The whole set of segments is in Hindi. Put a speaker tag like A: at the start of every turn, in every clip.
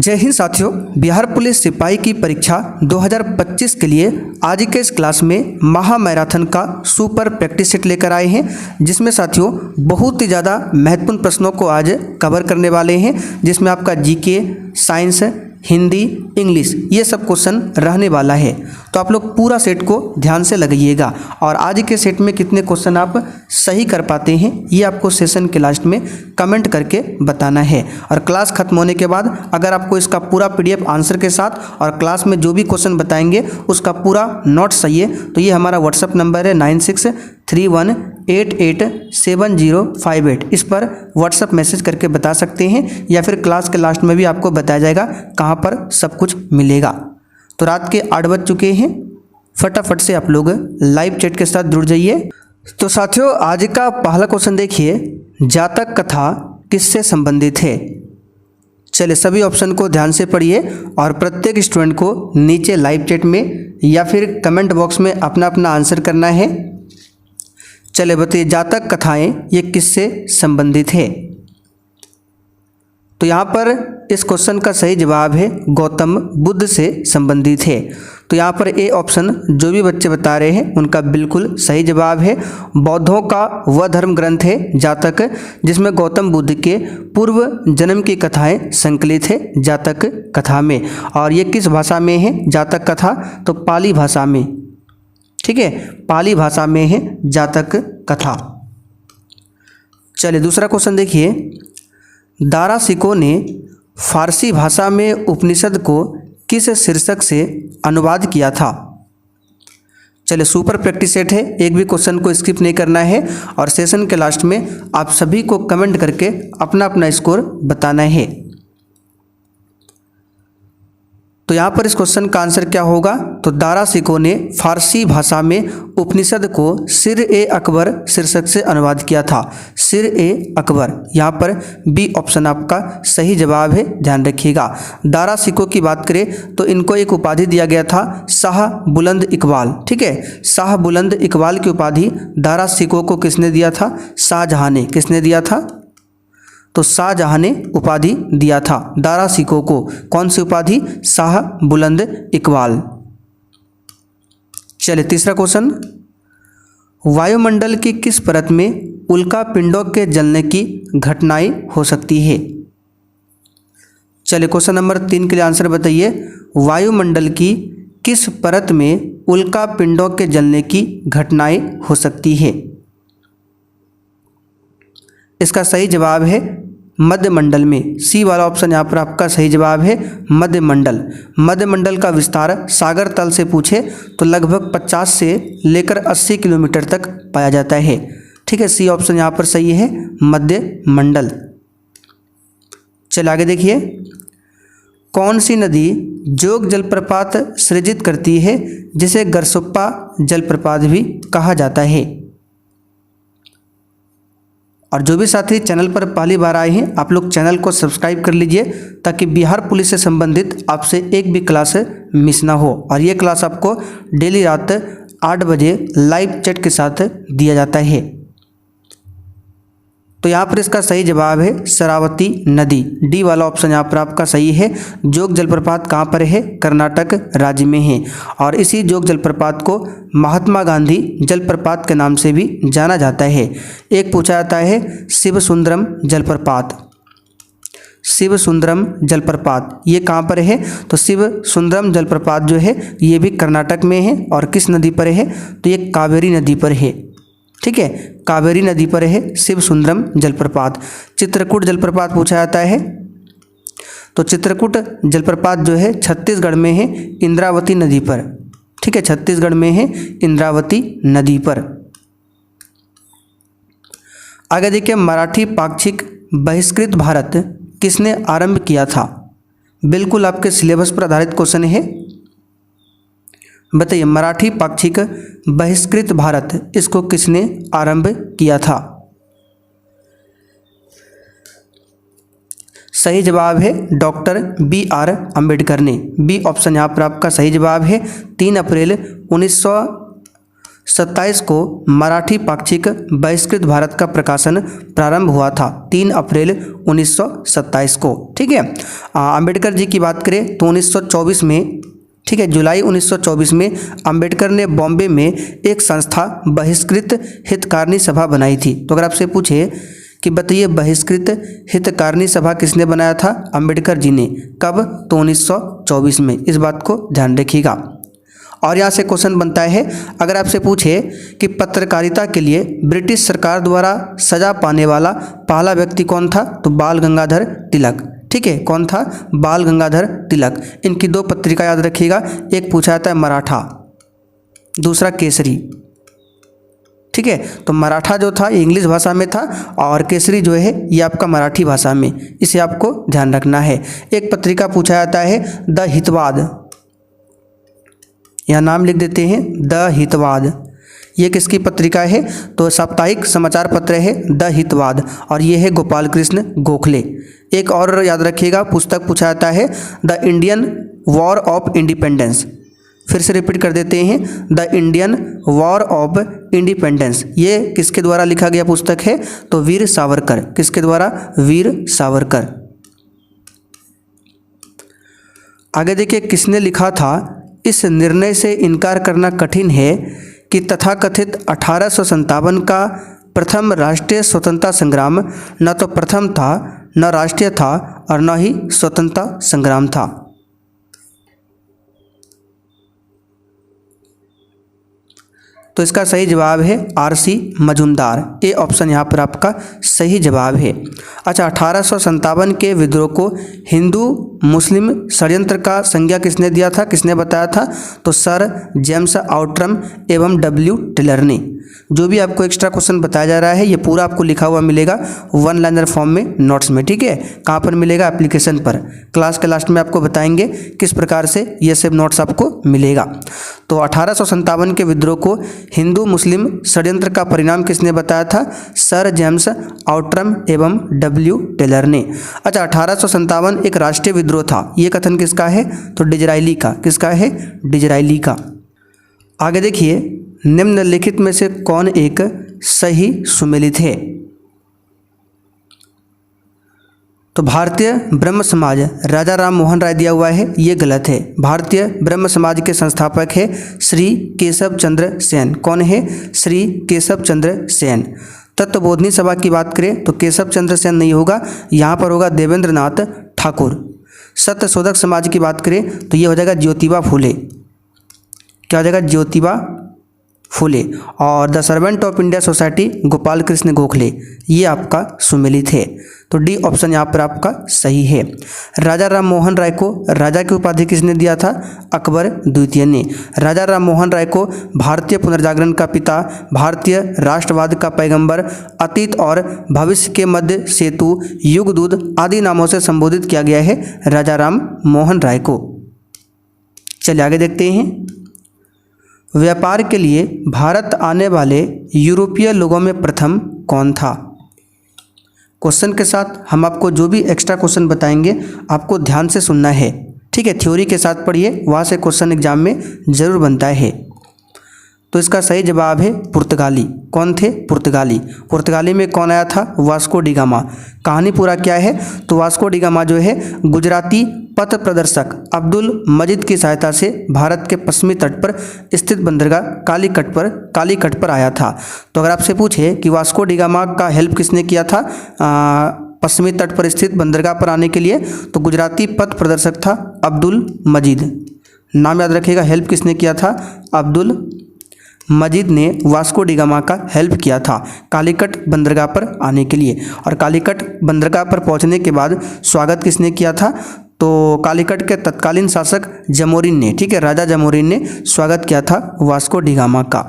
A: जय हिंद साथियों, बिहार पुलिस सिपाही की परीक्षा 2025 के लिए आज के इस क्लास में महा मैराथन का सुपर प्रैक्टिस सेट लेकर आए हैं, जिसमें साथियों बहुत ही ज़्यादा महत्वपूर्ण प्रश्नों को आज कवर करने वाले हैं, जिसमें आपका जीके, साइंस, हिंदी, इंग्लिश ये सब क्वेश्चन रहने वाला है। तो आप लोग पूरा सेट को ध्यान से लगाइएगा और आज के सेट में कितने क्वेश्चन आप सही कर पाते हैं ये आपको सेशन के लास्ट में कमेंट करके बताना है। और क्लास खत्म होने के बाद अगर आपको इसका पूरा पीडीएफ आंसर के साथ और क्लास में जो भी क्वेश्चन बताएंगे उसका पूरा नोट चाहिए तो ये हमारा व्हाट्सअप नंबर है 9631887058। इस पर व्हाट्सअप मैसेज करके बता सकते हैं या फिर क्लास के लास्ट में भी आपको बताया जाएगा कहाँ पर सब कुछ मिलेगा। तो रात के 8 बज चुके हैं, फटाफट से आप लोग लाइव चैट के साथ जुड़ जाइए। तो साथियों आज का पहला क्वेश्चन देखिए, जातक कथा किससे संबंधित है। चलिए सभी ऑप्शन को ध्यान से पढ़िए और प्रत्येक स्टूडेंट को नीचे लाइव चैट में या फिर कमेंट बॉक्स में अपना अपना आंसर करना है। चलिए बताइए जातक कथाएं ये किससे संबंधित है। तो यहाँ पर इस क्वेश्चन का सही जवाब है गौतम बुद्ध से संबंधित है। तो यहाँ पर ए ऑप्शन जो भी बच्चे बता रहे हैं उनका बिल्कुल सही जवाब है। बौद्धों का वह धर्म ग्रंथ है जातक, जिसमें गौतम बुद्ध के पूर्व जन्म की कथाएं संकलित है जातक कथा में। और ये किस भाषा में है जातक कथा, तो पाली भाषा में। ठीक है, पाली भाषा में है जातक कथा। चलिए दूसरा क्वेश्चन देखिए, दाराशिकों ने फारसी भाषा में उपनिषद को किस शीर्षक से अनुवाद किया था। चलिए सुपर प्रैक्टिस सेट है, एक भी क्वेश्चन को स्किप नहीं करना है और सेशन के लास्ट में आप सभी को कमेंट करके अपना अपना स्कोर बताना है। तो यहाँ पर इस क्वेश्चन का आंसर क्या होगा, तो दाराशिकों ने फारसी भाषा में उपनिषद को सिर ए अकबर शीर्षक से अनुवाद किया था। सिर ए अकबर, यहाँ पर बी ऑप्शन आपका सही जवाब है, ध्यान रखिएगा। दाराशिकों की बात करें तो इनको एक उपाधि दिया गया था शाह बुलंद इकबाल। ठीक है, शाह बुलंद इकबाल की उपाधि दाराशिकों को किसने दिया था, शाहजहां ने। किसने दिया था, तो शाहजहां ने उपाधि दिया था दाराशिकों को। कौन सी उपाधि, शाह बुलंद इकबाल। चलिए तीसरा क्वेश्चन, वायुमंडल की किस परत में उल्का पिंडों के जलने की घटनाएं हो सकती है। चलिए क्वेश्चन नंबर 3 के लिए आंसर बताइए, वायुमंडल की किस परत में उल्का पिंडों के जलने की घटनाएं हो सकती है। इसका सही जवाब है मध्यमंडल में। सी वाला ऑप्शन यहाँ पर आपका सही जवाब है मध्यमंडल। मध्यमंडल का विस्तार सागर तल से पूछे तो लगभग 50 से लेकर 80 किलोमीटर तक पाया जाता है। ठीक है, सी ऑप्शन यहाँ पर सही है मध्यमंडल। चलिए आगे देखिए, कौन सी नदी जोग जलप्रपात सृजित करती है जिसे गरसुप्पा जलप्रपात भी कहा जाता है। और जो भी साथी चैनल पर पहली बार आए हैं आप लोग चैनल को सब्सक्राइब कर लीजिए ताकि बिहार पुलिस से संबंधित आपसे एक भी क्लास मिस ना हो। और ये क्लास आपको डेली रात 8 बजे लाइव चैट के साथ दिया जाता है। तो यहाँ पर इसका सही जवाब है शरावती नदी। डी वाला ऑप्शन यहाँ पर आपका सही है। जोग जलप्रपात कहाँ पर है, कर्नाटक राज्य में है। और इसी जोग जलप्रपात को महात्मा गांधी जलप्रपात के नाम से भी जाना जाता है। एक पूछा जाता है शिव सुंदरम जलप्रपात। शिव सुंदरम जलप्रपात ये कहाँ पर है, तो शिव सुंदरम जलप्रपात जो है ये भी कर्नाटक में है। और किस नदी पर है, तो ये कावेरी नदी पर है। ठीक है, कावेरी नदी पर है शिव सुंदरम जलप्रपात। चित्रकूट जलप्रपात पूछा जाता है, तो चित्रकूट जलप्रपात जो है छत्तीसगढ़ में है इंद्रावती नदी पर। ठीक है, छत्तीसगढ़ में है इंद्रावती नदी पर। आगे देखिए, मराठी पाक्षिक बहिष्कृत भारत किसने आरंभ किया था। बिल्कुल आपके सिलेबस पर आधारित क्वेश्चन है। बताइए मराठी पाक्षिक बहिष्कृत भारत इसको किसने आरंभ किया था। सही जवाब है डॉक्टर BR अम्बेडकर ने। बी ऑप्शन यहाँ पर आपका सही जवाब है। 3 अप्रैल 27 को मराठी पाक्षिक बहिष्कृत भारत का प्रकाशन प्रारंभ हुआ था 3 अप्रैल 1927 को। ठीक है। अंबेडकर जी की बात करें तो 1924 में, ठीक है, जुलाई 1924 में अंबेडकर ने बॉम्बे में एक संस्था बहिष्कृत हितकारिणी सभा बनाई थी। तो अगर आपसे पूछे कि बताइए बहिष्कृत हितकारिणी सभा किसने बनाया था? अंबेडकर जी ने। कब? तो 1924 में। इस बात को ध्यान रखिएगा। और यहाँ से क्वेश्चन बनता है, अगर आपसे पूछे कि पत्रकारिता के लिए ब्रिटिश सरकार द्वारा सजा पाने वाला पहला व्यक्ति कौन था? तो बाल गंगाधर तिलक। ठीक है, कौन था? बाल गंगाधर तिलक। इनकी 2 पत्रिका याद रखिएगा, एक पूछा जाता है मराठा, दूसरा केसरी। ठीक है, तो मराठा जो था ये इंग्लिश भाषा में था और केसरी जो है ये आपका मराठी भाषा में, इसे आपको ध्यान रखना है। एक पत्रिका पूछा जाता है द हितवाद, यहाँ नाम लिख देते हैं द हितवाद। ये किसकी पत्रिका है? तो साप्ताहिक समाचार पत्र है द हितवाद और ये है गोपाल कृष्ण गोखले। एक और याद रखिएगा पुस्तक पूछा जाता है the Indian war of independence. फिर से रिपीट कर देते हैं, the Indian war of independence. ये किसके द्वारा लिखा गया पुस्तक है? तो वीर सावरकर। किसके द्वारा? वीर सावरकर। आगे देखिए किसने लिखा था, इस निर्णय से इनकार करना कठिन है कि तथाकथित 1857 का प्रथम राष्ट्रीय स्वतंत्रता संग्राम न तो प्रथम था, न राष्ट्रीय था और न ही स्वतंत्रता संग्राम था। तो इसका सही जवाब है आर.सी. मजूमदार। ए ऑप्शन यहाँ पर आपका सही जवाब है। अच्छा, 1857 के विद्रोह को हिंदू मुस्लिम षड्यंत्र का संज्ञा किसने दिया था, किसने बताया था? तो सर जेम्स आउट्रम एवं डब्ल्यू टेलर ने। जो भी आपको एक्स्ट्रा क्वेश्चन बताया जा रहा है ये पूरा आपको लिखा हुआ मिलेगा 1 लाइनर फॉर्म में नोट्स में। ठीक है, कहाँ पर मिलेगा? एप्लीकेशन पर। क्लास के लास्ट में आपको बताएंगे किस प्रकार से ये सब नोट्स आपको मिलेगा। तो 1857 के विद्रोह को हिंदू मुस्लिम षड्यंत्र का परिणाम किसने बताया था? सर जेम्स आउट्रम एवं डब्ल्यू टेलर ने। अच्छा, 1857 एक राष्ट्रीय विद्रोह था, ये कथन किसका है? तो डिजरायली का। किसका है? डिजरायली का। आगे देखिए, निम्नलिखित में से कौन एक सही सुमेलित है? तो भारतीय ब्रह्म समाज राजा राम मोहन राय दिया हुआ है, ये गलत है। भारतीय ब्रह्म समाज के संस्थापक है श्री केशव चंद्र सेन। कौन है? श्री केशव चंद्र सेन। तत्वबोधिनी सभा की बात करें तो केशव चंद्र सेन नहीं होगा, यहाँ पर होगा देवेंद्र नाथ ठाकुर। सत्य शोधक समाज की बात करें तो ये हो जाएगा ज्योतिबा फूले। क्या हो जाएगा? ज्योतिबा फूले। और the servant of India society Gopal Krishna Gokhale, ये आपका सुमेलित है। तो डी ऑप्शन यहाँ पर आपका सही है। राजा राम मोहन राय को राजा की उपाधि किसने दिया था? अकबर द्वितीय ने। राजा राम मोहन राय को भारतीय पुनर्जागरण का पिता, भारतीय राष्ट्रवाद का पैगंबर, अतीत और भविष्य के मध्य सेतु, युगदूत आदि नामों से संबोधित किया गया है राजा राम मोहन राय को। चलिए आगे देखते हैं। व्यापार के लिए भारत आने वाले यूरोपीय लोगों में प्रथम कौन था? क्वेश्चन के साथ हम आपको जो भी एक्स्ट्रा क्वेश्चन बताएंगे आपको ध्यान से सुनना है। ठीक है, थ्योरी के साथ पढ़िए, वहाँ से क्वेश्चन एग्जाम में जरूर बनता है। तो इसका सही जवाब है पुर्तगाली। कौन थे? पुर्तगाली। पुर्तगाली में कौन आया था? Vasco D gamma. कहानी पूरा क्या है? तो वास्को डी गामा जो है गुजराती पथ प्रदर्शक अब्दुल मजीद की सहायता से भारत के पश्चिमी तट पर स्थित बंदरगाह कालीकट पर आया था। तो अगर आपसे पूछे कि वास्को डी गामा का हेल्प किसने किया था पश्चिमी तट पर स्थित बंदरगाह पर आने के लिए, तो गुजराती पथ प्रदर्शक था अब्दुल मजीद। नाम याद रखिएगा, हेल्प किसने किया था? अब्दुल मजीद ने वास्को डी गामा का हेल्प किया था कालीकट बंदरगाह पर आने के लिए। और कालीकट बंदरगाह पर पहुंचने के बाद स्वागत किसने किया था? तो कालीकट के तत्कालीन शासक जमोरिन ने, ठीक है, राजा जमोरिन ने स्वागत किया था वास्को डी गामा का।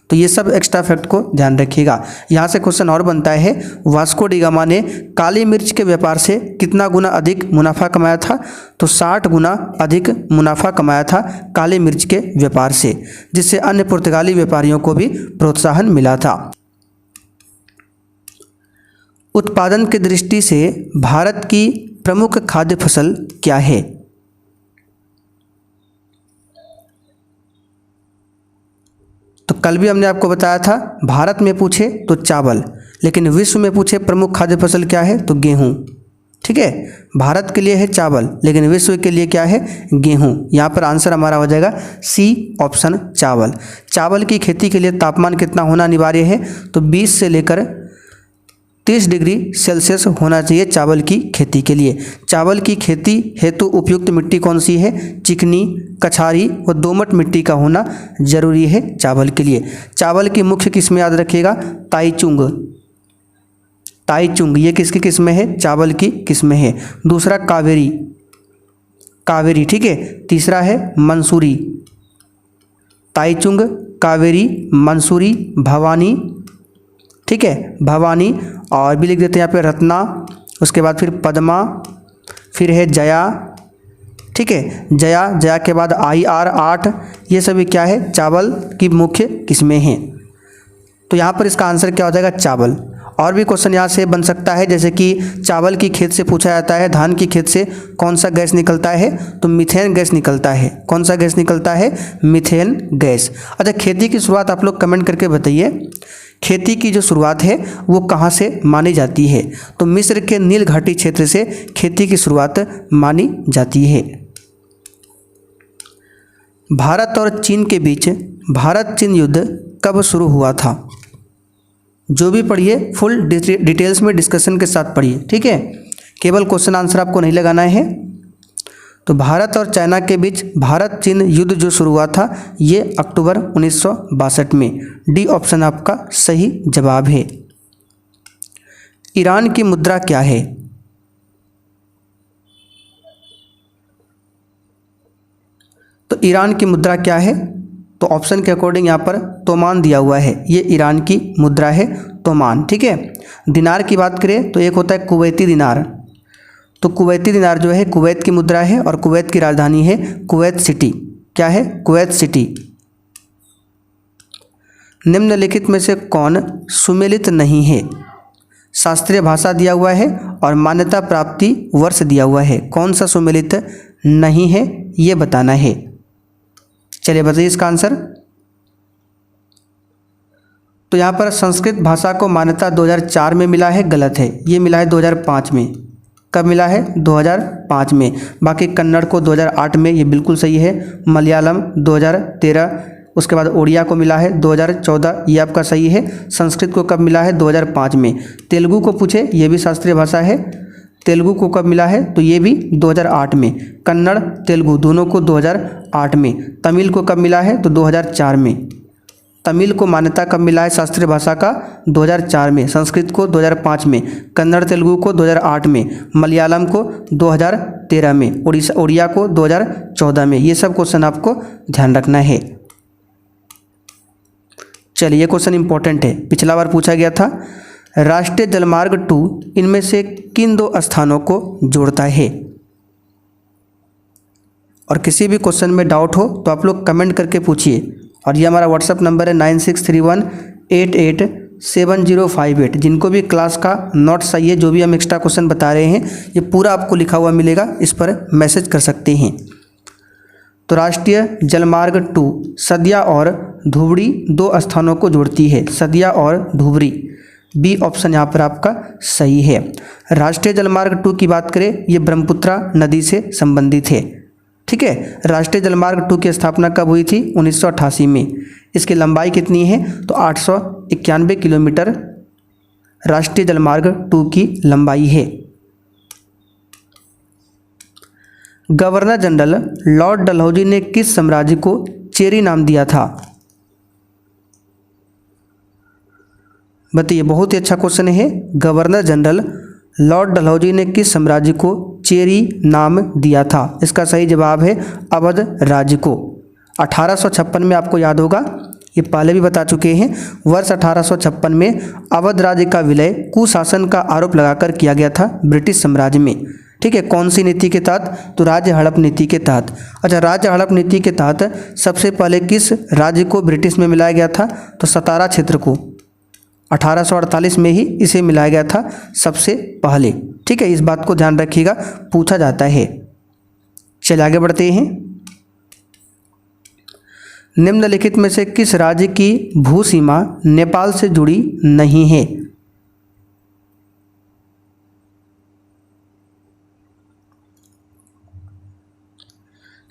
A: तो ये सब एक्स्ट्रा फैक्ट को ध्यान रखिएगा। यहाँ से क्वेश्चन और बनता है, वास्को डी गामा ने काली मिर्च के व्यापार से कितना गुना अधिक मुनाफा कमाया था? तो 60 गुना अधिक मुनाफा कमाया था काली मिर्च के व्यापार से, जिससे अन्य पुर्तगाली व्यापारियों को भी प्रोत्साहन मिला था। उत्पादन की दृष्टि से भारत की प्रमुख खाद्य फसल क्या है? तो कल भी हमने आपको बताया था, भारत में पूछे तो चावल, लेकिन विश्व में पूछे प्रमुख खाद्य फसल क्या है तो गेहूँ। ठीक है, भारत के लिए है चावल, लेकिन विश्व के लिए क्या है, गेहूं। यहाँ पर आंसर हमारा हो जाएगा सी ऑप्शन चावल। चावल की खेती के लिए तापमान कितना होना अनिवार्य है, तो 20 से लेकर 30 डिग्री सेल्सियस होना चाहिए चावल की खेती के लिए। चावल की खेती हेतु उपयुक्त मिट्टी कौन सी है, चिकनी, कछारी व दोमट मिट्टी का होना जरूरी है चावल के लिए। चावल की मुख्य किस्में याद रखिएगा, ताईचुंग, ताईचुंग ये किसकी किस्में है, चावल की किस्में है। दूसरा कावेरी, कावेरी, ठीक है। तीसरा है मंसूरी, ताईचुंग, कावेरी, मंसूरी, भवानी, ठीक है, भवानी। और भी लिख देते हैं यहाँ पे रत्ना, उसके बाद फिर पद्मा, फिर है जया, ठीक है, जया, जया के बाद IR 8, ये सभी क्या है, चावल की मुख्य किस्में हैं। तो यहाँ पर इसका आंसर क्या हो जाएगा, चावल। और भी क्वेश्चन यहाँ से बन सकता है, जैसे कि चावल की खेत से पूछा जाता है धान की खेत से कौन सा गैस निकलता है, तो मीथेन गैस निकलता है। कौन सा गैस निकलता है, मीथेन गैस। अच्छा, खेती की शुरुआत आप लोग कमेंट करके बताइए, खेती की जो शुरुआत है वो कहाँ से मानी जाती है, तो मिस्र के नील घाटी क्षेत्र से खेती की शुरुआत मानी जाती है। भारत और चीन के बीच भारत चीन युद्ध कब शुरू हुआ था, जो भी पढ़िए फुल डिटेल्स में डिस्कशन के साथ पढ़िए, ठीक है, केवल क्वेश्चन आंसर आपको नहीं लगाना है। तो भारत और चाइना के बीच भारत चीन युद्ध जो शुरू हुआ था ये अक्टूबर 1962 में। डी ऑप्शन आपका सही जवाब है। ईरान की मुद्रा क्या है, तो ईरान की मुद्रा क्या है, तो ऑप्शन के अकॉर्डिंग यहाँ पर तोमान दिया हुआ है, ये ईरान की मुद्रा है, तोमान, ठीक है। दिनार की बात करें तो एक होता है कुवैती दिनार, तो कुवैती दिनार जो है कुवैत की मुद्रा है और कुवैत की राजधानी है कुवैत सिटी। क्या है, कुवैत सिटी। निम्नलिखित में से कौन सुमेलित नहीं है, शास्त्रीय भाषा दिया हुआ है और मान्यता प्राप्ति वर्ष दिया हुआ है, कौन सा सुमेलित नहीं है ये बताना है। चलिए बताइए इसका आंसर। तो यहाँ पर संस्कृत भाषा को मान्यता 2004 में मिला है, गलत है, ये मिला है 2005 में। कब मिला है, 2005 में। बाकी कन्नड़ को 2008 में, ये बिल्कुल सही है। मलयालम 2013, उसके बाद ओडिया को मिला है 2014, ये आपका सही है। संस्कृत को कब मिला है, 2005 में। तेलुगु को पूछे, ये भी शास्त्रीय भाषा है, तेलुगु को कब मिला है, तो ये भी 2008 में। कन्नड़ तेलुगु दोनों को 2008 में। तमिल को कब मिला है, तो 2004 में। तमिल को मान्यता कब मिला है शास्त्रीय भाषा का, 2004 में। संस्कृत को 2005 में, कन्नड़ तेलुगु को 2008 में, मलयालम को 2013 में, ओडिया को 2014 में। ये सब क्वेश्चन आपको ध्यान रखना है। चलिए ये क्वेश्चन इंपॉर्टेंट है, पिछला बार पूछा गया था। राष्ट्रीय जलमार्ग 2 इनमें से किन दो स्थानों को जोड़ता है, और किसी भी क्वेश्चन में डाउट हो तो आप लोग कमेंट करके पूछिए। और ये हमारा व्हाट्सअप नंबर है 9631887058। जिनको भी क्लास का नोट्स चाहिए, जो भी हम एक्स्ट्रा क्वेश्चन बता रहे हैं, ये पूरा आपको लिखा हुआ मिलेगा, इस पर मैसेज कर सकते हैं। तो राष्ट्रीय जलमार्ग 2 सदिया और धुबरी दो स्थानों को जोड़ती है, सदिया और धुबरी। बी ऑप्शन यहाँ पर आपका सही है। राष्ट्रीय जलमार्ग 2 की बात करें, ये ब्रह्मपुत्रा नदी से संबंधित है, ठीक है। राष्ट्रीय जलमार्ग 2 की स्थापना कब हुई थी, 1988 में। इसकी लंबाई कितनी है, तो 891 किलोमीटर राष्ट्रीय जलमार्ग 2 की लंबाई है। गवर्नर जनरल लॉर्ड डलहौजी ने किस साम्राज्य को चेरी नाम दिया था, बताइए। बहुत ही अच्छा क्वेश्चन है। गवर्नर जनरल लॉर्ड डलहौजी ने किस साम्राज्य को चेरी नाम दिया था, इसका सही जवाब है अवध राज्य को। 1856 में, आपको याद होगा, ये पहले भी बता चुके हैं, वर्ष 1856 में अवध राज्य का विलय कुशासन का आरोप लगाकर किया गया था ब्रिटिश साम्राज्य में, ठीक है। कौन सी नीति के तहत, तो राज्य हड़प नीति के तहत। अच्छा, राज्य हड़प नीति के तहत सबसे पहले किस राज्य को ब्रिटिश में मिलाया गया था, तो सतारा क्षेत्र को 1848 में ही इसे मिलाया गया था सबसे पहले, ठीक है। इस बात को ध्यान रखिएगा, पूछा जाता है। चलिए आगे बढ़ते हैं। निम्नलिखित में से किस राज्य की भू सीमा नेपाल से जुड़ी नहीं है?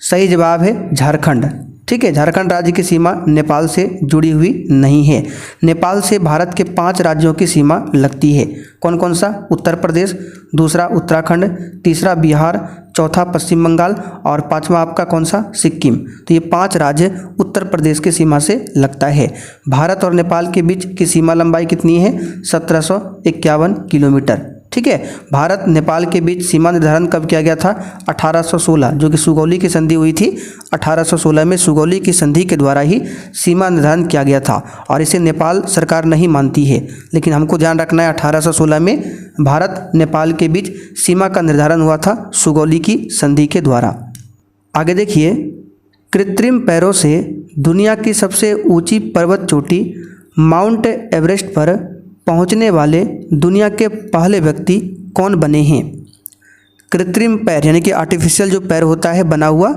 A: सही जवाब है झारखंड। ठीक है, झारखंड राज्य की सीमा नेपाल से जुड़ी हुई नहीं है। नेपाल से भारत के 5 राज्यों की सीमा लगती है। कौन कौन सा? उत्तर प्रदेश, दूसरा उत्तराखंड, तीसरा बिहार, चौथा पश्चिम बंगाल और पांचवा आपका कौन सा? सिक्किम। तो ये 5 राज्य उत्तर प्रदेश की सीमा से लगता है। भारत और नेपाल के बीच की सीमा लंबाई कितनी है? 1751 किलोमीटर। ठीक है, भारत नेपाल के बीच सीमा निर्धारण कब किया गया था? 1816, जो कि सुगौली की संधि हुई थी। 1816 में सुगौली की संधि के द्वारा ही सीमा निर्धारण किया गया था और इसे नेपाल सरकार नहीं मानती है, लेकिन हमको ध्यान रखना है 1816 में भारत नेपाल के बीच सीमा का निर्धारण हुआ था सुगौली की संधि के द्वारा। आगे देखिए, कृत्रिम पैरों से दुनिया की सबसे ऊंची पर्वत चोटी माउंट एवरेस्ट पर पहुंचने वाले दुनिया के पहले व्यक्ति कौन बने हैं? कृत्रिम पैर यानी कि आर्टिफिशियल जो पैर होता है बना हुआ,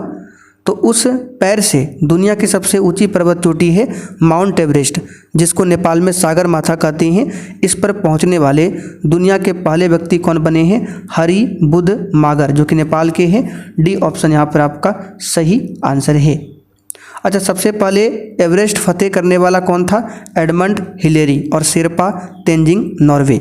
A: तो उस पैर से दुनिया की सबसे ऊंची पर्वत चोटी है माउंट एवरेस्ट, जिसको नेपाल में सागर माथा कहते हैं। इस पर पहुंचने वाले दुनिया के पहले व्यक्ति कौन बने हैं? हरि बुध मागर, जो कि नेपाल के हैं। डी ऑप्शन यहाँ पर आपका सही आंसर है। अच्छा, सबसे पहले एवरेस्ट फतेह करने वाला कौन था? एडमंड हिलेरी और शेरपा तेंजिंग नॉर्वे।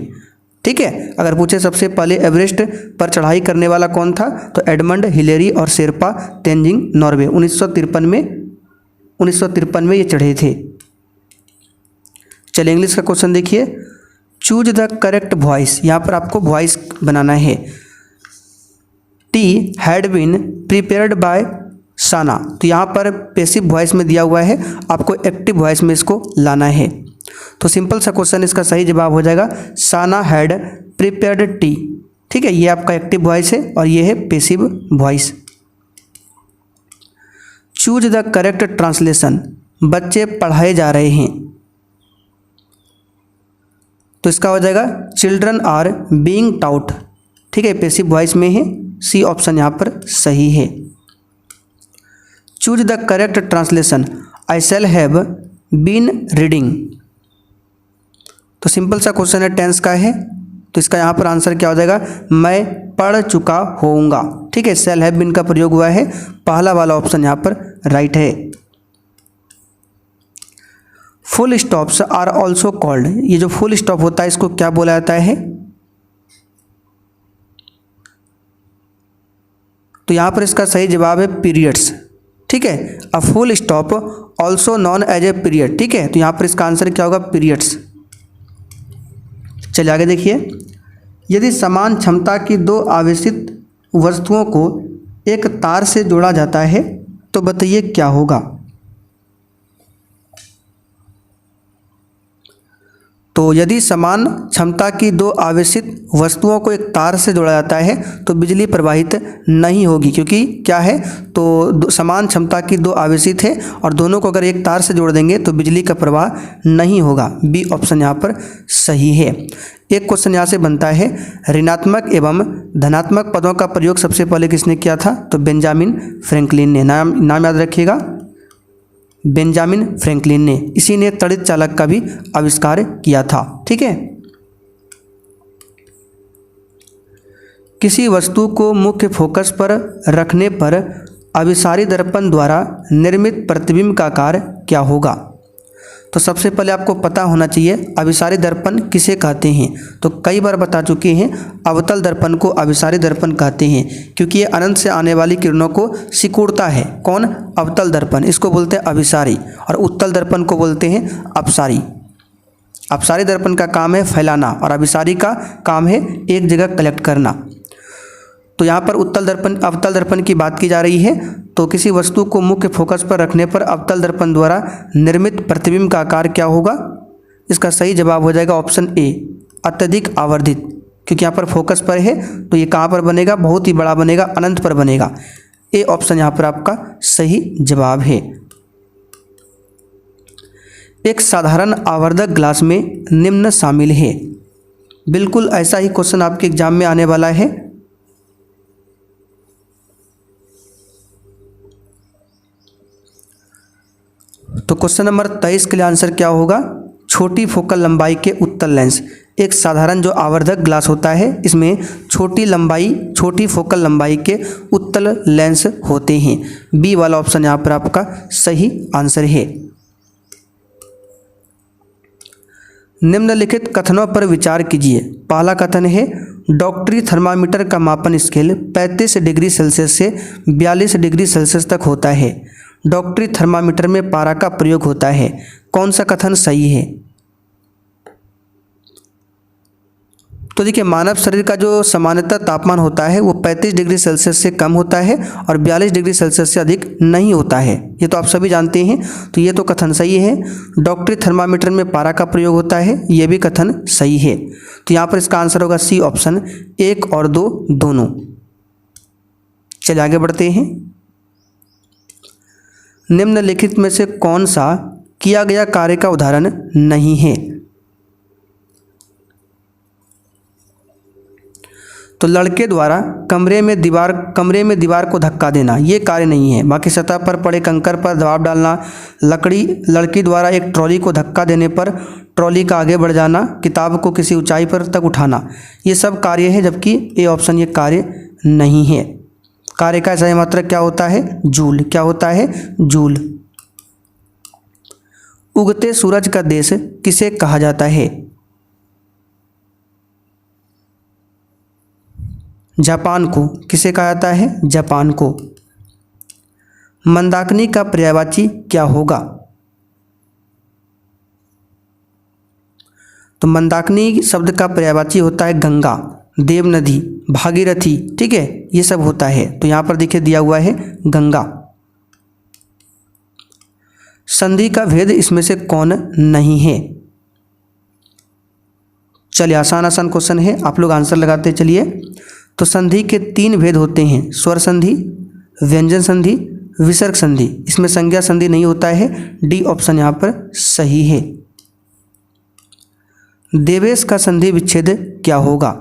A: ठीक है, अगर पूछे सबसे पहले एवरेस्ट पर चढ़ाई करने वाला कौन था, तो एडमंड हिलेरी और शेरपा तेंजिंग नॉर्वे 1953 में ये चढ़े थे। चलिए इंग्लिश का क्वेश्चन देखिए। चूज द करेक्ट वॉइस, यहाँ पर आपको वॉइस बनाना है। Tea had been prepared by Sana, तो यहाँ पर पैसिव वॉइस में दिया हुआ है, आपको एक्टिव वॉइस में इसको लाना है। तो सिंपल सा क्वेश्चन, इसका सही जवाब हो जाएगा साना हैड प्रिपेयर्ड टी। ठीक है, ये आपका एक्टिव वॉइस है और ये है passive voice. Choose the correct translation, बच्चे पढ़ाए जा रहे हैं, तो इसका हो जाएगा चिल्ड्रन आर बीइंग टाउट। ठीक है, पैसिव वॉइस में है, सी ऑप्शन यहाँ पर सही है। Choose the correct translation, I shall have been reading, तो सिंपल सा क्वेश्चन है, टेंस का है, तो इसका यहाँ पर आंसर क्या हो जाएगा? मैं पढ़ चुका होऊंगा। ठीक है, शैल हैव बीन का प्रयोग हुआ है, पहला वाला ऑप्शन यहाँ पर राइट है। Full stops are also called, ये जो फुल स्टॉप होता है इसको क्या बोला जाता है? तो यहाँ पर इसका सही जवाब है पीरियड्स। ठीक है, a full stop also known as a period. ठीक है, तो यहाँ पर इसका आंसर क्या होगा? पीरियड्स। चलिए आगे देखिए। यदि समान क्षमता की 2 आवेशित वस्तुओं को एक तार से जोड़ा जाता है तो बताइए क्या होगा? तो यदि समान क्षमता की 2 आवेशित वस्तुओं को एक तार से जोड़ा जाता है तो बिजली प्रवाहित नहीं होगी, क्योंकि क्या है? तो समान क्षमता की 2 आवेशित है और दोनों को अगर एक तार से जोड़ देंगे तो बिजली का प्रवाह नहीं होगा। बी ऑप्शन यहाँ पर सही है। एक क्वेश्चन यहाँ से बनता है, ऋणात्मक एवं धनात्मक पदों का प्रयोग सबसे पहले किसने किया था? तो बेंजामिन फ्रैंकलिन ने। नाम याद रखिएगा, बेंजामिन फ्रैंकलिन ने। इसी ने तड़ित चालक का भी आविष्कार किया था। ठीक है, किसी वस्तु को मुख्य फोकस पर रखने पर अभिसारी दर्पण द्वारा निर्मित प्रतिबिंब का आकार क्या होगा? तो सबसे पहले आपको पता होना चाहिए अभिसारी दर्पण किसे कहते हैं। तो कई बार बता चुके हैं, अवतल दर्पण को अभिसारी दर्पण कहते हैं, क्योंकि ये अनंत से आने वाली किरणों को सिकुड़ता है। कौन? अवतल दर्पण, इसको बोलते हैं अभिसारी, और उत्तल दर्पण को बोलते हैं अपसारी। अपसारी दर्पण का काम है फैलाना और अभिसारी का काम है एक जगह कलेक्ट करना। तो यहाँ पर उत्तल दर्पण अवतल दर्पण की बात की जा रही है। तो किसी वस्तु को मुख्य फोकस पर रखने पर अवतल दर्पण द्वारा निर्मित प्रतिबिंब का आकार क्या होगा? इसका सही जवाब हो जाएगा ऑप्शन ए, अत्यधिक आवर्धित, क्योंकि यहाँ पर फोकस पर है तो ये कहाँ पर बनेगा? बहुत ही बड़ा बनेगा, अनंत पर बनेगा। ए ऑप्शन यहाँ पर आपका सही जवाब है। एक साधारण आवर्धक ग्लास में निम्न शामिल है। बिल्कुल ऐसा ही क्वेश्चन आपके एग्जाम में आने वाला है। तो क्वेश्चन नंबर 23 के लिए आंसर क्या होगा? छोटी फोकल लंबाई के उत्तल लेंस। एक साधारण जो आवर्धक ग्लास होता है इसमें छोटी फोकल लंबाई के उत्तल लेंस होते हैं। बी वाला ऑप्शन यहाँ पर आपका सही आंसर है। निम्नलिखित कथनों पर विचार कीजिए। पहला कथन है डॉक्टरी थर्मामीटर का मापन स्केल 35 डिग्री सेल्सियस से 42 डिग्री सेल्सियस तक होता है। डॉक्टरी थर्मामीटर में पारा का प्रयोग होता है। कौन सा कथन सही है? तो देखिए, मानव शरीर का जो सामान्यतः तापमान होता है वो 35 डिग्री सेल्सियस से कम होता है और 42 डिग्री सेल्सियस से अधिक नहीं होता है। ये तो आप सभी जानते हैं। तो ये तो कथन सही है। डॉक्टरी थर्मामीटर में पारा का प्रयोग होता है, ये भी कथन सही है। तो यहाँ पर इसका आंसर होगा सी ऑप्शन, 1 और 2 दोनों। चलिए आगे बढ़ते हैं। निम्नलिखित में से कौन सा किया गया कार्य का उदाहरण नहीं है? तो लड़के द्वारा कमरे में दीवार को धक्का देना ये कार्य नहीं है। बाकी सतह पर पड़े कंकर पर दबाव डालना, लड़की द्वारा एक ट्रॉली को धक्का देने पर ट्रॉली का आगे बढ़ जाना, किताब को किसी ऊंचाई पर तक उठाना, ये सब कार्य है, जबकि ए ऑप्शन ये कार्य नहीं है। कार्य का सही मात्रक क्या होता है? जूल। क्या होता है? जूल। उगते सूरज का देश किसे कहा जाता है? जापान को। किसे कहा जाता है? जापान को। मंदाकिनी का पर्यायवाची क्या होगा? तो मंदाकिनी शब्द का पर्यायवाची होता है गंगा, देव नदी, भागीरथी, ठीक है, ये सब होता है। तो यहाँ पर देखिए दिया हुआ है गंगा। संधि का भेद इसमें से कौन नहीं है? चलिए आसान क्वेश्चन है, आप लोग आंसर लगाते चलिए। तो संधि के 3 भेद होते हैं, स्वर संधि, व्यंजन संधि, विसर्ग संधि। इसमें संज्ञा संधि नहीं होता है। डी ऑप्शन यहाँ पर सही है। देवेश का संधि विच्छेद क्या होगा?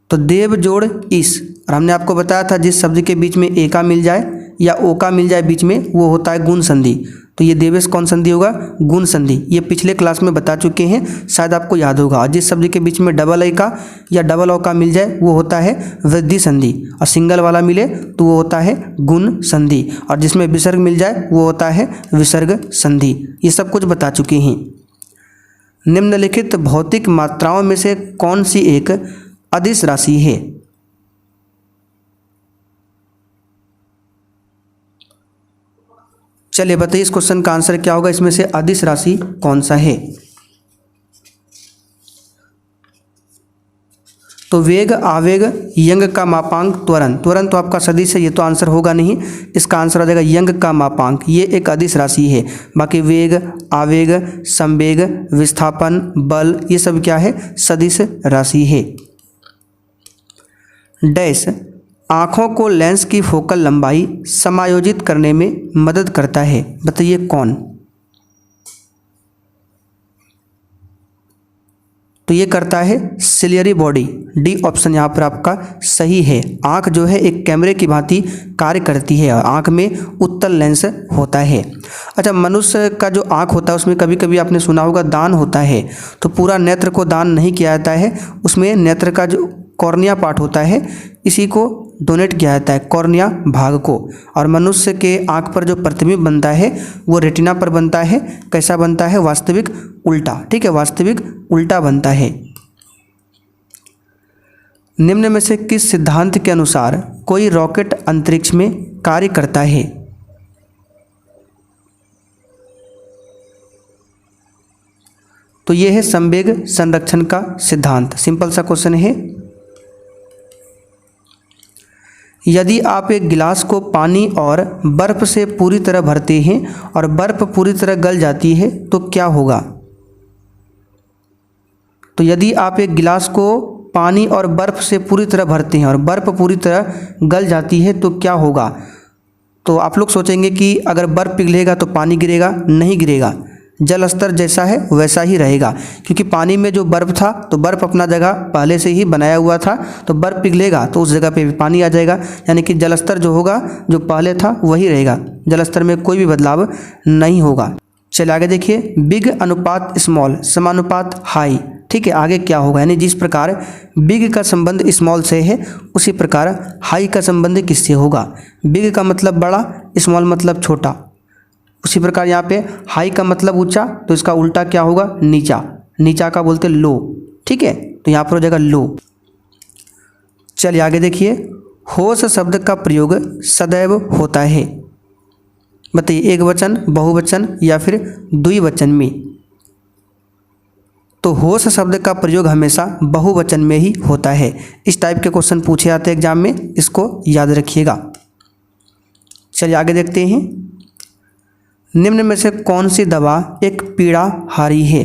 A: तो देव जोड़ इस, और हमने आपको बताया था जिस शब्द के बीच में ए का मिल जाए या ओ का मिल जाए बीच में, वो होता है गुण संधि। तो ये देवेश कौन संधि होगा? गुण संधि। ये पिछले क्लास में बता चुके हैं, शायद आपको याद होगा। जिस शब्द के बीच में डबल ए का या डबल ओ का मिल जाए वो होता है वृद्धि संधि, और सिंगल वाला मिले तो वो होता है गुण संधि, और जिसमें विसर्ग मिल जाए वो होता है विसर्ग संधि। ये सब कुछ बता चुके हैं। निम्नलिखित भौतिक मात्राओं में से कौन सी एक अदिश राशि है? चलिए बताइए इस क्वेश्चन का आंसर क्या होगा? इसमें से अदिश राशि कौन सा है? तो वेग, आवेग, यंग का मापांक, त्वरण। त्वरण तो आपका सदिश है, ये तो आंसर होगा नहीं। इसका आंसर हो जाएगा यंग का मापांक, ये एक अदिश राशि है। बाकी वेग, आवेग, संवेग, विस्थापन, बल, ये सब क्या है? सदिश राशि है। डैश आँखों को लेंस की फोकल लंबाई समायोजित करने में मदद करता है। बताइए कौन? तो ये करता है सिलियरी बॉडी। डी ऑप्शन यहाँ पर आपका सही है। आँख जो है एक कैमरे की भांति कार्य करती है और आँख में उत्तल लेंस होता है। अच्छा, मनुष्य का जो आँख होता है उसमें कभी कभी आपने सुना होगा दान होता है। तो पूरा नेत्र को दान नहीं किया जाता है, उसमें नेत्र का जो कॉर्निया पार्ट होता है इसी को डोनेट किया जाता है, कॉर्निया भाग को। और मनुष्य के आँख पर जो प्रतिबिंब बनता है वो रेटिना पर बनता है। कैसा बनता है? वास्तविक उल्टा, ठीक है, वास्तविक उल्टा बनता है। निम्न में से किस सिद्धांत के अनुसार कोई रॉकेट अंतरिक्ष में कार्य करता है? तो यह है संवेग संरक्षण का सिद्धांत। सिंपल सा क्वेश्चन है। यदि आप एक गिलास को पानी और बर्फ से पूरी तरह भरते हैं और बर्फ पूरी तरह गल जाती है तो क्या होगा? तो यदि आप एक गिलास को पानी और बर्फ से पूरी तरह भरते हैं और बर्फ पूरी तरह गल जाती है तो क्या होगा? तो आप लोग सोचेंगे कि अगर बर्फ पिघलेगा तो पानी गिरेगा, नहीं गिरेगा। जल स्तर जैसा है वैसा ही रहेगा, क्योंकि पानी में जो बर्फ़ था तो बर्फ़ अपना जगह पहले से ही बनाया हुआ था, तो बर्फ़ पिघलेगा तो उस जगह पे भी पानी आ जाएगा, यानी कि जल स्तर जो होगा जो पहले था वही रहेगा, जल स्तर में कोई भी बदलाव नहीं होगा। चलिए आगे देखिए, बिग अनुपात स्मॉल समानुपात हाई। ठीक है, आगे क्या होगा, यानी जिस प्रकार बिग का संबंध स्मॉल से है उसी प्रकार हाई का संबंध किससे होगा। बिग का मतलब बड़ा, स्मॉल मतलब छोटा, उसी प्रकार यहाँ पे हाई का मतलब ऊंचा, तो इसका उल्टा क्या होगा, नीचा। नीचा का बोलते लो। ठीक है, तो यहाँ पर हो जाएगा लो। चलिए आगे देखिए, होश शब्द का प्रयोग सदैव होता है। बताइए, एक वचन, बहुवचन या फिर द्विवचन में। तो होश शब्द का प्रयोग हमेशा बहुवचन में ही होता है। इस टाइप के क्वेश्चन पूछे जाते हैं एग्जाम में, इसको याद रखिएगा। चलिए आगे देखते हैं, निम्न में से कौन सी दवा एक पीड़ाहारी है।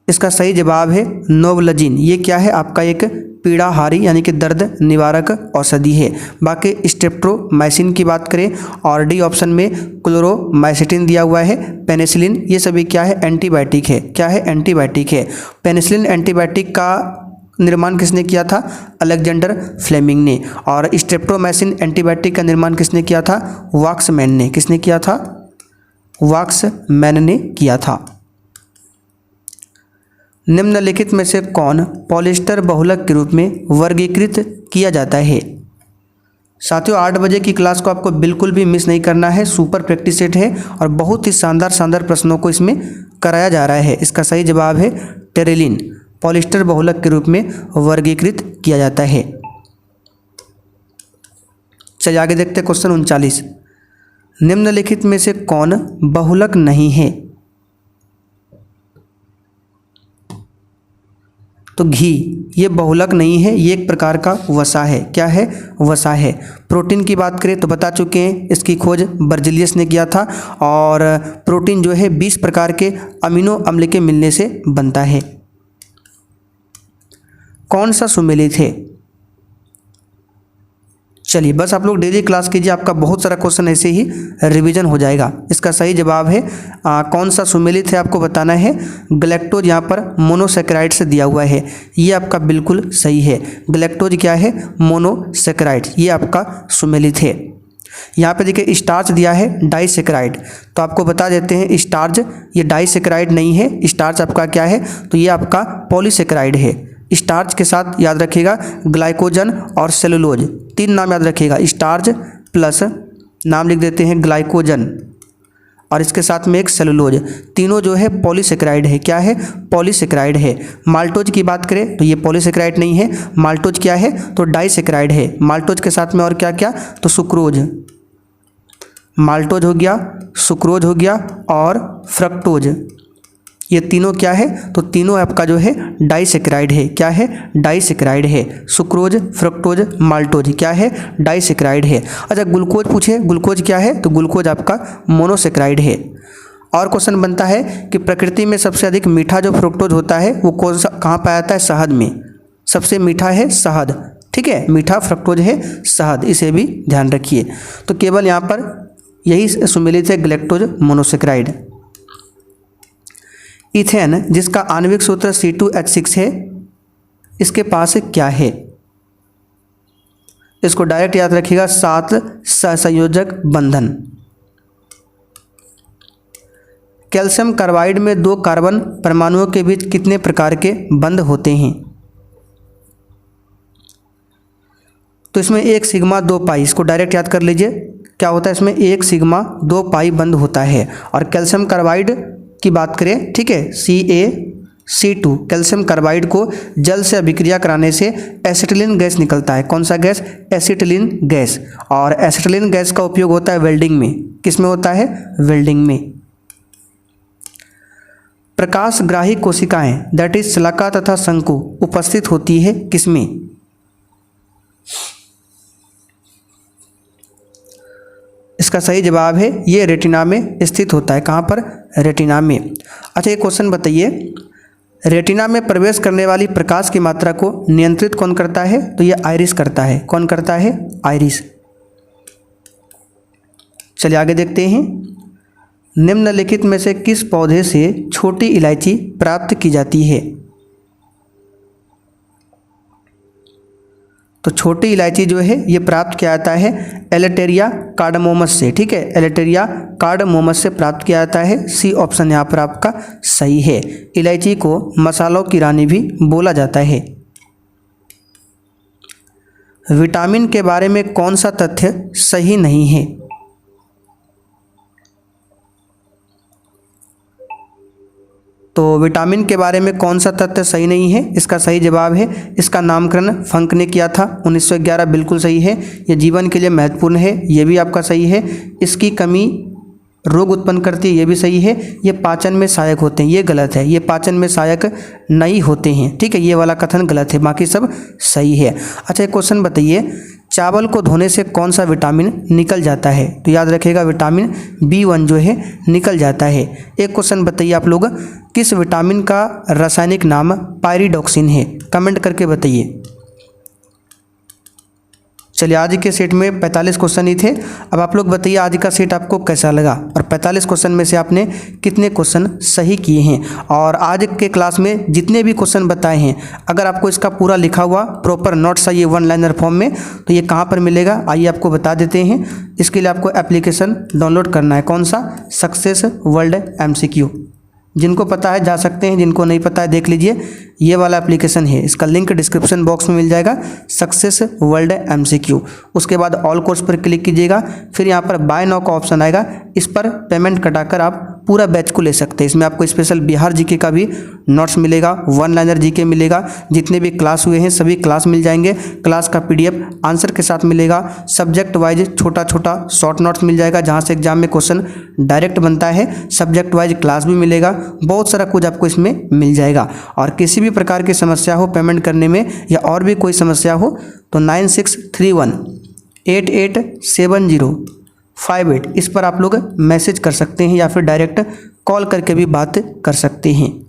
A: इसका सही जवाब है नोवलजीन। ये क्या है, आपका एक पीड़ाहारी यानी कि दर्द निवारक औषधि है। बाकी स्ट्रेप्टोमाइसिन की बात करें और डी ऑप्शन में क्लोरोमाइसिटिन दिया हुआ है, पेनिसिलिन, ये सभी क्या है, एंटीबायोटिक है। क्या है, एंटीबायोटिक है। पेनिसिलिन एंटीबायोटिक का निर्माण किसने किया था, अलेक्जेंडर फ्लेमिंग ने। और स्ट्रेप्टोमाइसिन एंटीबायोटिक का निर्माण किसने किया था, वाक्समैन ने। किसने किया था, वाक्समैन ने किया था। निम्नलिखित में से कौन पॉलिएस्टर बहुलक के रूप में वर्गीकृत किया जाता है। साथियों 8 बजे की क्लास को आपको बिल्कुल भी मिस नहीं करना है। सुपर प्रैक्टिस सेट है और बहुत ही शानदार प्रश्नों को इसमें कराया जा रहा है। इसका सही जवाब है टेरेलिन, पॉलिएस्टर बहुलक के रूप में वर्गीकृत किया जाता है। चलिए आगे देखते हैं क्वेश्चन 39, निम्नलिखित में से कौन बहुलक नहीं है। तो घी ये बहुलक नहीं है, ये एक प्रकार का वसा है। क्या है, वसा है। प्रोटीन की बात करें तो बता चुके हैं, इसकी खोज बर्जिलियस ने किया था। और प्रोटीन जो है 20 प्रकार के अमीनो अम्ल के मिलने से बनता है। कौन सा सुमेलित है। चलिए बस आप लोग डेली क्लास कीजिए, आपका बहुत सारा क्वेश्चन ऐसे ही रिवीजन हो जाएगा। इसका सही जवाब है कौन सा सुमेलित है, आपको बताना है। गैलेक्टोज यहाँ पर मोनोसेकेराइड से दिया हुआ है, ये आपका बिल्कुल सही है। गैलेक्टोज क्या है, मोनोसेकेराइड, ये आपका सुमेलित है। यहाँ पे देखिए स्टार्च दिया है डाइसेकेराइड, तो आपको बता देते हैं स्टार्च ये डाइसेकेराइड नहीं है। स्टार्च आपका क्या है, तो ये आपका पॉलीसेकेराइड है। स्टार्च के साथ याद रखिएगा ग्लाइकोजन और सेलुलोज, 3 नाम याद रखिएगा। स्टार्च प्लस नाम लिख देते हैं ग्लाइकोजन और इसके साथ में एक सेलुलोज, तीनों जो है पॉलीसेकेराइड है। क्या है, पॉलीसेकेराइड है। माल्टोज की बात करें तो ये पॉलीसेकेराइड नहीं है। माल्टोज क्या है, तो डाइसेकेराइड है। माल्टोज के साथ में और क्या क्या, तो सुक्रोज, माल्टोज हो गया, सुक्रोज हो गया और फ्रक्टोज, ये तीनों क्या है, तो तीनों आपका जो है डाइसेकेराइड है। क्या है, डाइसेकेराइड है। सुक्रोज, फ्रक्टोज, माल्टोज क्या है, डाइसेकेराइड है। अच्छा ग्लूकोज पूछे, ग्लूकोज क्या है, तो ग्लूकोज आपका मोनोसेकेराइड है। और क्वेश्चन बनता है कि प्रकृति में सबसे अधिक मीठा जो फ्रुक्टोज होता है वो कौन सा, कहाँ पाया जाता है, शहद में। सबसे मीठा है शहद। ठीक है, मीठा फ्रुक्टोज है शहद, इसे भी ध्यान रखिए। तो केवल यहाँ पर यही सुमेलित है गैलेक्टोज मोनोसेकेराइड। इथेन जिसका आणविक सूत्र C2H6 है, इसके पास क्या है। इसको डायरेक्ट याद रखिएगा, 7 सहसंयोजक बंधन। कैल्शियम कार्बाइड में 2 कार्बन परमाणुओं के बीच कितने प्रकार के बंध होते हैं। तो इसमें 1 सिग्मा 2 पाई, इसको डायरेक्ट याद कर लीजिए। क्या होता है इसमें, 1 सिग्मा 2 पाई बंध होता है। और कैल्शियम कार्बाइड की बात करें, ठीक है, CaC2 कैल्शियम कार्बाइड को जल से अभिक्रिया कराने से एसिटिलीन गैस निकलता है। कौन सा गैस, एसिटिलीन गैस। और एसिटिलीन गैस का उपयोग होता है वेल्डिंग में। किस में होता है, वेल्डिंग में। प्रकाशग्राही कोशिकाएं दैट इज शलाका तथा शंकु उपस्थित होती है किसमें। इसका सही जवाब है ये रेटिना में स्थित होता है। कहाँ पर, रेटिना में। अच्छा ये क्वेश्चन बताइए, रेटिना में प्रवेश करने वाली प्रकाश की मात्रा को नियंत्रित कौन करता है, तो ये आइरिस करता है। कौन करता है, आइरिस। चलिए आगे देखते हैं। निम्नलिखित में से किस पौधे से छोटी इलायची प्राप्त की जाती है? तो छोटी इलायची जो है ये प्राप्त किया जाता है एलेटेरिया कार्डामोमस से। ठीक है, एलेटेरिया कार्डामोमस से प्राप्त किया जाता है। सी ऑप्शन यहाँ पर आपका सही है। इलायची को मसालों की रानी भी बोला जाता है। विटामिन के बारे में कौन सा तथ्य सही नहीं है? तो विटामिन के बारे में कौन सा तथ्य सही नहीं है? इसका सही जवाब है इसका नामकरण फंक ने किया था 1911। बिल्कुल सही है। यह जीवन के लिए महत्वपूर्ण है, ये भी आपका सही है। इसकी कमी रोग उत्पन्न करती है, ये भी सही है। ये पाचन में सहायक होते हैं, ये गलत है। ये पाचन में सहायक नहीं होते हैं। ठीक है, ये वाला कथन गलत है, बाकी सब सही है। अच्छा, एक क्वेश्चन बताइए, चावल को धोने से कौन सा विटामिन निकल जाता है? तो याद रखिएगा विटामिन B1 जो है निकल जाता है। एक क्वेश्चन बताइए आप लोग, किस विटामिन का रासायनिक नाम पायरिडॉक्सिन है? कमेंट करके बताइए। चलिए, आज के सेट में 45 क्वेश्चन ही थे। अब आप लोग बताइए आज का सेट आपको कैसा लगा और 45 क्वेश्चन में से आपने कितने क्वेश्चन सही किए हैं। और आज के क्लास में जितने भी क्वेश्चन बताए हैं, अगर आपको इसका पूरा लिखा हुआ प्रॉपर नोट्स चाहिए वन लाइनर फॉर्म में, तो ये कहाँ पर मिलेगा आइए आपको बता देते हैं। इसके लिए आपको एप्लीकेशन डाउनलोड करना है। कौन सा? Success world MCQ। जिनको पता है जा सकते हैं, जिनको नहीं पता है देख लीजिए, ये वाला एप्लीकेशन है। इसका लिंक डिस्क्रिप्शन बॉक्स में मिल जाएगा, सक्सेस वर्ल्ड MCQ। उसके बाद ऑल कोर्स पर क्लिक कीजिएगा, फिर यहाँ पर बाय नाउ का ऑप्शन आएगा, इस पर पेमेंट कटाकर आप पूरा बैच को ले सकते हैं। इसमें आपको स्पेशल बिहार जीके का भी नोट्स मिलेगा, वन लाइनर जीके मिलेगा, जितने भी क्लास हुए हैं सभी क्लास मिल जाएंगे। क्लास का PDF आंसर के साथ मिलेगा। सब्जेक्ट वाइज छोटा छोटा शॉर्ट नोट्स मिल जाएगा, जहाँ से एग्जाम में क्वेश्चन डायरेक्ट बनता है। सब्जेक्ट वाइज क्लास भी मिलेगा, बहुत सारा कुछ आपको इसमें मिल जाएगा। और किसी भी प्रकार की समस्या हो पेमेंट करने में या और भी कोई समस्या हो तो 9631887058 इस पर आप लोग मैसेज कर सकते हैं या फिर डायरेक्ट कॉल करके भी बात कर सकते हैं।